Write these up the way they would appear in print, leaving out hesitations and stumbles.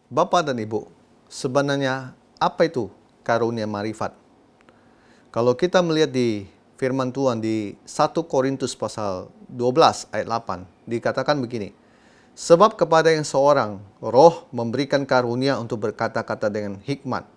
Bapak dan Ibu, sebenarnya apa itu karunia marifat? Kalau kita melihat di firman Tuhan di 1 Korintus pasal 12 ayat 8, dikatakan begini, sebab kepada yang seorang roh memberikan karunia untuk berkata-kata dengan hikmat,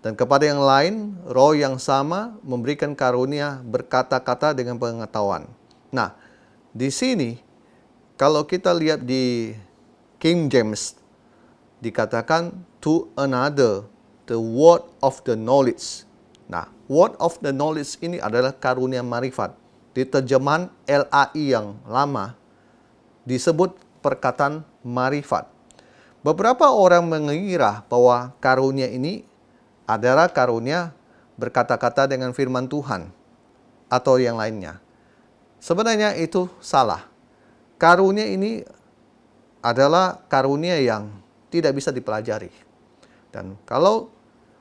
dan kepada yang lain roh yang sama memberikan karunia berkata-kata dengan pengetahuan. Nah, di sini kalau kita lihat di King James, dikatakan to another the word of the knowledge. Nah, word of the knowledge ini adalah karunia marifat. Di terjemahan LAI yang lama disebut perkataan marifat. Beberapa orang mengira bahwa karunia ini adalah karunia berkata-kata dengan firman Tuhan atau yang lainnya. Sebenarnya itu salah. Karunia ini adalah karunia yang tidak bisa dipelajari. Dan kalau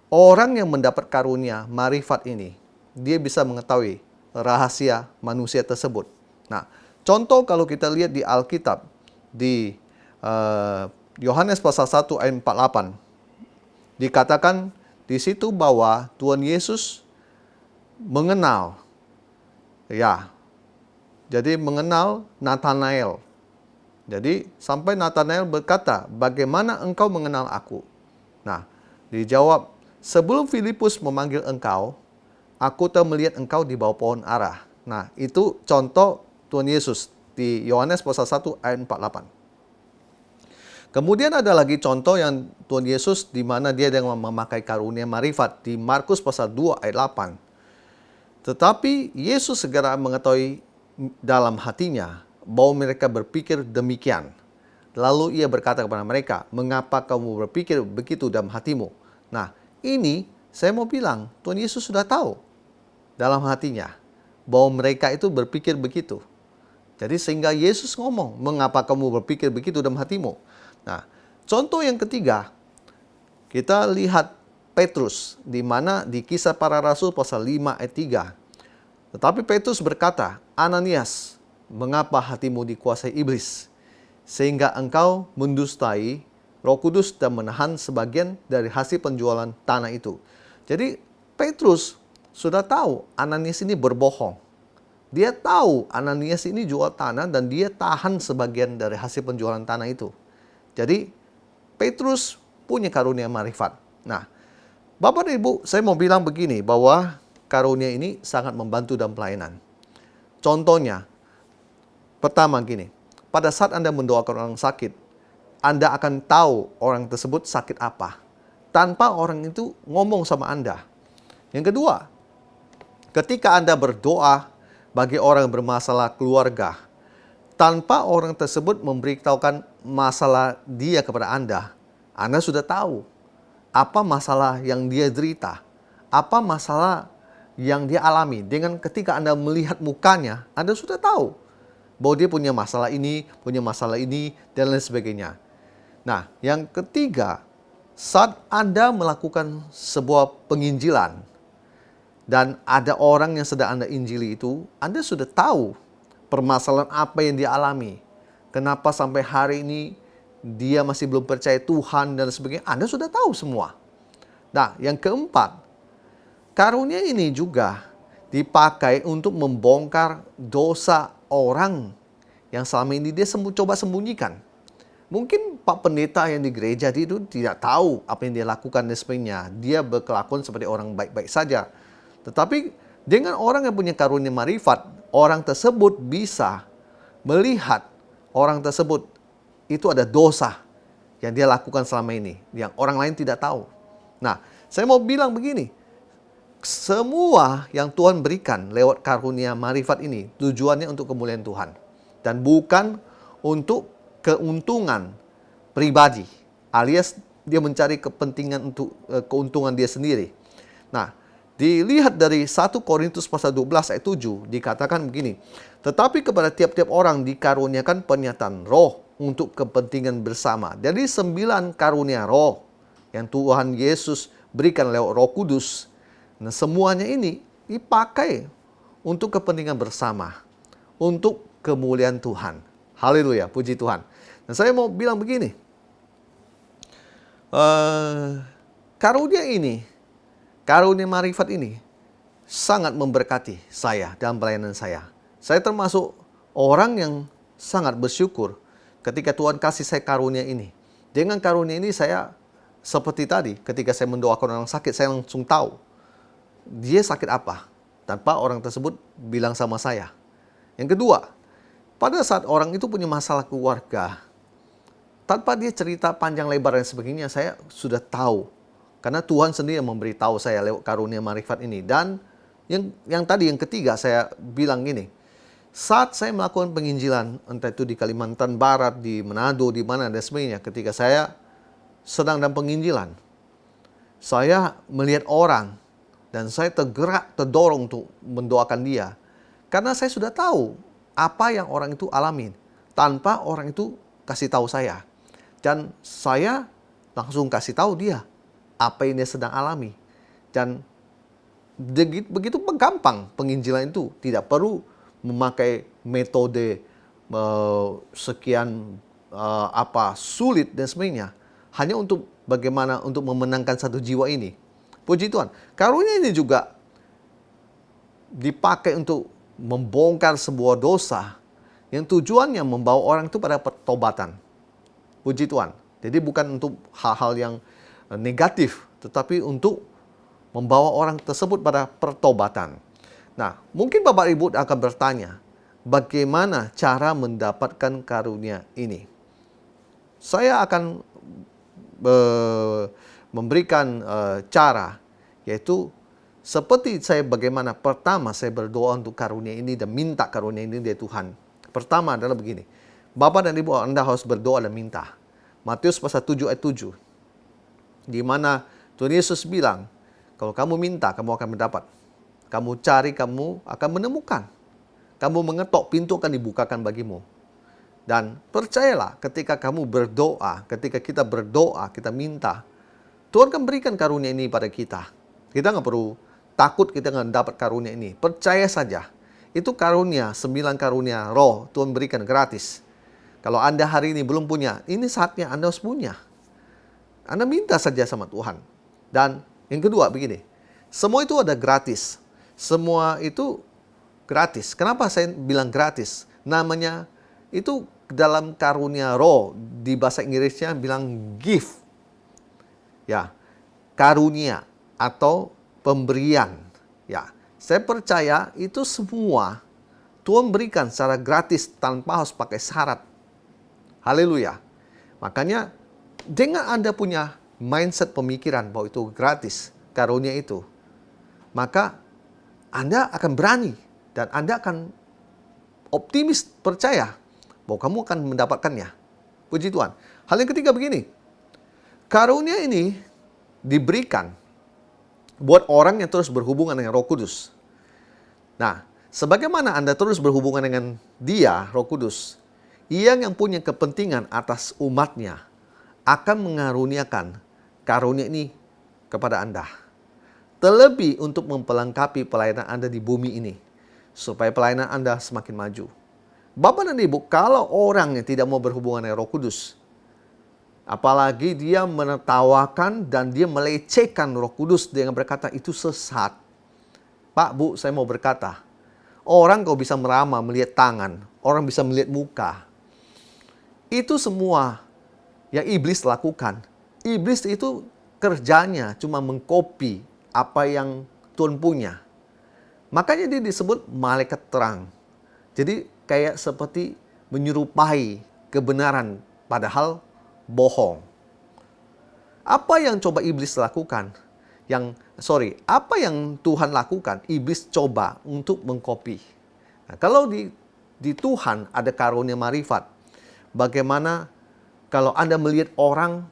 orang yang mendapat karunia marifat ini, dia bisa mengetahui rahasia manusia tersebut. Nah, contoh kalau kita lihat di Alkitab, di Yohanes pasal 1 ayat 48, dikatakan di situ bahwa Tuhan Yesus mengenal, jadi mengenal Nathanael. Jadi sampai Nathanael berkata, bagaimana engkau mengenal aku? Nah, dijawab, sebelum Filipus memanggil engkau, aku telah melihat engkau di bawah pohon ara. Nah, itu contoh Tuhan Yesus di Yohanes pasal 1 ayat 48. Kemudian ada lagi contoh yang Tuhan Yesus di mana dia dengan memakai karunia marifat di Markus pasal 2 ayat 8. Tetapi Yesus segera mengetahui dalam hatinya bahwa mereka berpikir demikian. Lalu ia berkata kepada mereka, mengapa kamu berpikir begitu dalam hatimu? Nah, ini saya mau bilang, Tuhan Yesus sudah tahu dalam hatinya bahwa mereka itu berpikir begitu. Jadi sehingga Yesus ngomong, mengapa kamu berpikir begitu dalam hatimu? Nah, contoh yang ketiga, kita lihat Petrus, di mana di Kisah Para Rasul pasal 5 ayat 3. Tetapi Petrus berkata, Ananias, mengapa hatimu dikuasai iblis, sehingga engkau mendustai Roh Kudus dan menahan sebagian dari hasil penjualan tanah itu. Jadi Petrus sudah tahu Ananias ini berbohong. Dia tahu Ananias ini jual tanah dan dia tahan sebagian dari hasil penjualan tanah itu. Jadi Petrus punya karunia marifat. Nah, Bapak dan Ibu, saya mau bilang begini, bahwa karunia ini sangat membantu dalam pelayanan. Contohnya, pertama gini, pada saat Anda mendoakan orang sakit, Anda akan tahu orang tersebut sakit apa, tanpa orang itu ngomong sama Anda. Yang kedua, ketika Anda berdoa bagi orang yang bermasalah keluarga, tanpa orang tersebut memberitahukan masalah dia kepada Anda sudah tahu apa masalah yang dia derita, apa masalah yang dia alami. Dengan ketika Anda melihat mukanya, Anda sudah tahu bahwa dia punya masalah ini, dan lain sebagainya. Nah, yang ketiga, saat Anda melakukan sebuah penginjilan, dan ada orang yang sedang Anda injili itu, Anda sudah tahu permasalahan apa yang dia alami. Kenapa sampai hari ini dia masih belum percaya Tuhan dan sebagainya. Anda sudah tahu semua. Nah, yang keempat, karunia ini juga dipakai untuk membongkar dosa orang yang selama ini dia coba sembunyikan. Mungkin Pak Pendeta yang di gereja itu tidak tahu apa yang dia lakukan dan sebagainya. Dia berkelakuan seperti orang baik-baik saja. Tetapi dengan orang yang punya karunia marifat, orang tersebut bisa melihat orang tersebut itu ada dosa yang dia lakukan selama ini, yang orang lain tidak tahu. Nah, saya mau bilang begini, semua yang Tuhan berikan lewat karunia marifat ini, tujuannya untuk kemuliaan Tuhan. Dan bukan untuk keuntungan pribadi, alias dia mencari kepentingan untuk keuntungan dia sendiri. Nah, dilihat dari 1 Korintus pasal 12 ayat 7 dikatakan begini, tetapi kepada tiap-tiap orang dikaruniakan pernyataan roh untuk kepentingan bersama. Jadi 9 karunia roh yang Tuhan Yesus berikan lewat Roh Kudus. Nah, semuanya ini dipakai untuk kepentingan bersama, untuk kemuliaan Tuhan. Haleluya, puji Tuhan. Dan saya mau bilang begini, Eh, karunia ini, karunia marifat ini sangat memberkati saya dalam pelayanan saya. Saya termasuk orang yang sangat bersyukur ketika Tuhan kasih saya karunia ini. Dengan karunia ini saya seperti tadi, ketika saya mendoakan orang sakit, saya langsung tahu dia sakit apa tanpa orang tersebut bilang sama saya. Yang kedua, pada saat orang itu punya masalah keluarga, tanpa dia cerita panjang lebar dan sebagainya, saya sudah tahu. Karena Tuhan sendiri yang memberitahu saya lewat karunia marifat ini. Dan yang tadi, yang ketiga, saya bilang gini, saat saya melakukan penginjilan, entah itu di Kalimantan Barat, di Manado, di mana dan sebagainya, ketika saya sedang dalam penginjilan, saya melihat orang dan saya tergerak, terdorong untuk mendoakan dia. Karena saya sudah tahu apa yang orang itu alamin tanpa orang itu kasih tahu saya. Dan saya langsung kasih tahu dia apa yang dia sedang alami. Dan begitu gampang penginjilan itu. Tidak perlu memakai metode sekian sulit dan sebagainya. Hanya untuk bagaimana untuk memenangkan satu jiwa ini. Puji Tuhan. Karunia ini juga dipakai untuk membongkar sebuah dosa yang tujuannya membawa orang itu pada pertobatan. Puji Tuhan. Jadi bukan untuk hal-hal yang negatif, tetapi untuk membawa orang tersebut pada pertobatan. Nah, mungkin Bapak Ibu akan bertanya, bagaimana cara mendapatkan karunia ini? Saya akan memberikan cara, yaitu seperti saya bagaimana pertama saya berdoa untuk karunia ini dan minta karunia ini dari Tuhan. Pertama adalah begini, Bapak dan Ibu Anda harus berdoa dan minta. Matius pasal 7 ayat 7, di mana Tuhan Yesus bilang, kalau kamu minta, kamu akan mendapat. Kamu cari, kamu akan menemukan. Kamu mengetok, pintu akan dibukakan bagimu. Dan percayalah, ketika kamu berdoa, ketika kita berdoa, kita minta, Tuhan akan berikan karunia ini pada kita. Kita nggak perlu takut kita nggak dapat karunia ini. Percaya saja. Itu karunia, 9 karunia roh Tuhan berikan gratis. Kalau Anda hari ini belum punya, ini saatnya Anda harus punya. Anda minta saja sama Tuhan. Dan yang kedua begini, semua itu ada gratis. Semua itu gratis. Kenapa saya bilang gratis? Namanya itu dalam karunia roh, di bahasa Inggrisnya bilang gift. Ya, karunia atau pemberian. Ya, saya percaya itu semua Tuhan berikan secara gratis tanpa harus pakai syarat. Haleluya. Makanya dengan Anda punya mindset pemikiran bahwa itu gratis, karunia itu, maka Anda akan berani dan Anda akan optimis percaya bahwa kamu akan mendapatkannya. Puji Tuhan. Hal yang ketiga begini, karunia ini diberikan buat orang yang terus berhubungan dengan Roh Kudus. Nah, sebagaimana Anda terus berhubungan dengan Dia, Roh Kudus, Ia yang punya kepentingan atas umatnya akan mengaruniakan karunia ini kepada Anda. Terlebih untuk memperlengkapi pelayanan Anda di bumi ini, supaya pelayanan Anda semakin maju. Bapak dan Ibu, kalau orang yang tidak mau berhubungan dengan Roh Kudus, apalagi dia menertawakan dan dia melecehkan Roh Kudus dengan berkata itu sesat. Pak, Bu, saya mau berkata, orang kau bisa meramal melihat tangan, orang bisa melihat muka. Itu semua yang iblis lakukan. Iblis itu kerjanya cuma mengcopy apa yang Tuhan punya. Makanya dia disebut malaikat terang. Jadi kayak seperti menyerupai kebenaran padahal bohong. Apa yang coba iblis lakukan? Apa yang Tuhan lakukan? Iblis coba untuk mengcopy. Nah, kalau di Tuhan ada karunia marifat, bagaimana kalau Anda melihat orang,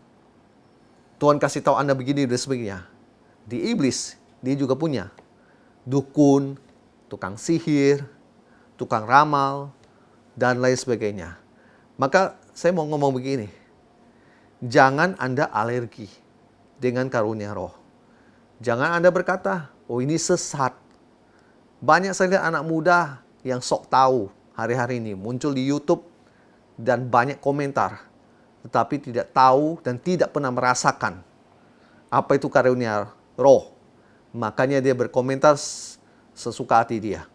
Tuhan kasih tahu Anda begini dan sebagainya. Di iblis, dia juga punya dukun, tukang sihir, tukang ramal, dan lain sebagainya. Maka saya mau ngomong begini, jangan Anda alergi dengan karunia roh. Jangan Anda berkata, oh ini sesat. Banyak saya lihat anak muda yang sok tahu hari-hari ini muncul di YouTube dan banyak komentar. tetapi tidak tahu dan tidak pernah merasakan apa itu karunia roh. Makanya dia berkomentar sesuka hati dia.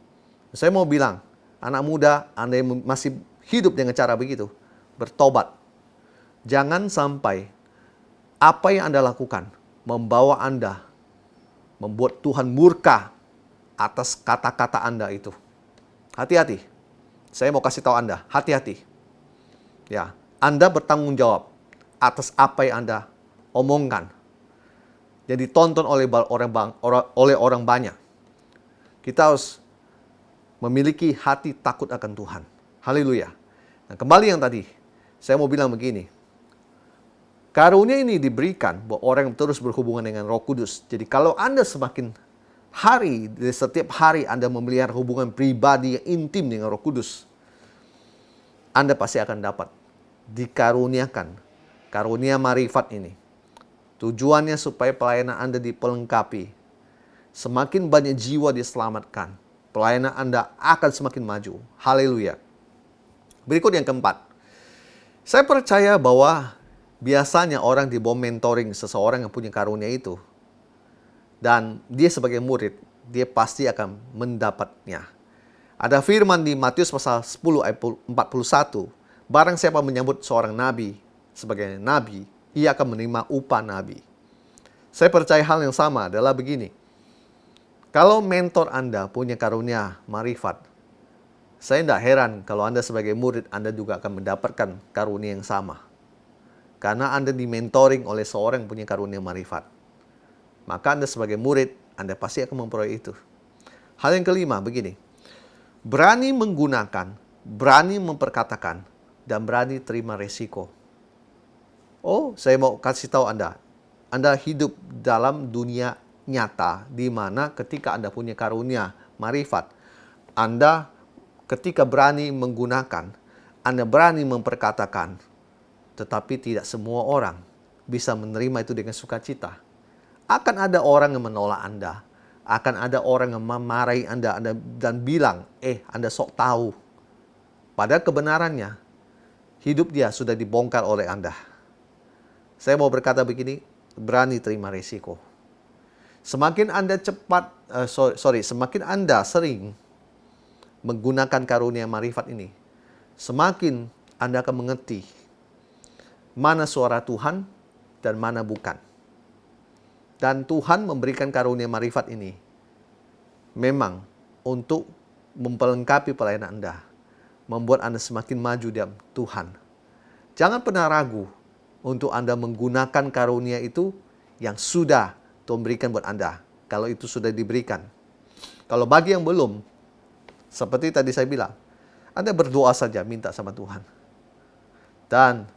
Saya mau bilang, anak muda, Anda yang masih hidup dengan cara begitu, bertobat. Jangan sampai apa yang Anda lakukan membawa Anda, membuat Tuhan murka atas kata-kata Anda itu. Hati-hati. Saya mau kasih tahu Anda, hati-hati. Ya, Anda bertanggung jawab atas apa yang Anda omongkan. Jadi tonton oleh orang banyak. Kita harus memiliki hati takut akan Tuhan. Haleluya. Nah, kembali yang tadi, saya mau bilang begini. Karunia ini diberikan buat orang yang terus berhubungan dengan Roh Kudus. Jadi kalau Anda semakin setiap hari Anda memelihara hubungan pribadi yang intim dengan Roh Kudus, Anda pasti akan dapat dikaruniakan karunia marifat ini. Tujuannya supaya pelayanan Anda dipelengkapi. Semakin banyak jiwa diselamatkan, pelayanan Anda akan semakin maju. Haleluya. Berikut yang keempat. Saya percaya bahwa biasanya orang di bawah mentoring seseorang yang punya karunia itu, dan dia sebagai murid, dia pasti akan mendapatnya. Ada firman di Matius pasal 10 ayat 41. Barang siapa menyambut seorang nabi sebagai nabi, ia akan menerima upah nabi. Saya percaya hal yang sama adalah begini. Kalau mentor Anda punya karunia marifat, saya tidak heran kalau Anda sebagai murid, Anda juga akan mendapatkan karunia yang sama. Karena Anda dimentoring oleh seorang yang punya karunia marifat. Maka Anda sebagai murid, Anda pasti akan memperoleh itu. Hal yang kelima begini. Berani menggunakan, berani memperkatakan, dan berani terima resiko. Oh, saya mau kasih tahu Anda. Anda hidup dalam dunia nyata, di mana ketika Anda punya karunia marifat, Anda ketika berani menggunakan, Anda berani memperkatakan, tetapi tidak semua orang bisa menerima itu dengan sukacita. Akan ada orang yang menolak Anda. Akan ada orang yang memarahi Anda dan bilang, Anda sok tahu. Padahal kebenarannya, hidup dia sudah dibongkar oleh Anda. Saya mau berkata begini, berani terima risiko. Semakin Anda semakin Anda sering menggunakan karunia marifat ini, semakin Anda akan mengerti mana suara Tuhan dan mana bukan. Dan Tuhan memberikan karunia marifat ini memang untuk memperlengkapi pelayanan Anda, membuat Anda semakin maju dalam Tuhan. Jangan pernah ragu untuk Anda menggunakan karunia itu yang sudah Tuhan berikan buat Anda, kalau itu sudah diberikan. Kalau bagi yang belum, seperti tadi saya bilang, Anda berdoa saja, minta sama Tuhan. Dan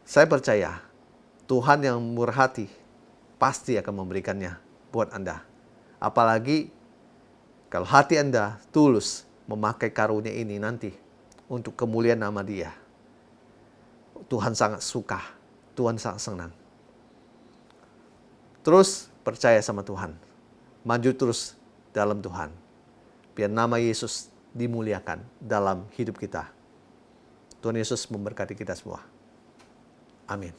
saya percaya Tuhan yang murah hati pasti akan memberikannya buat Anda. Apalagi kalau hati Anda tulus memakai karunia ini nanti untuk kemuliaan nama Dia. Tuhan sangat suka, Tuhan sangat senang. Terus percaya sama Tuhan. Maju terus dalam Tuhan. Biar nama Yesus dimuliakan dalam hidup kita. Tuhan Yesus memberkati kita semua. Amin.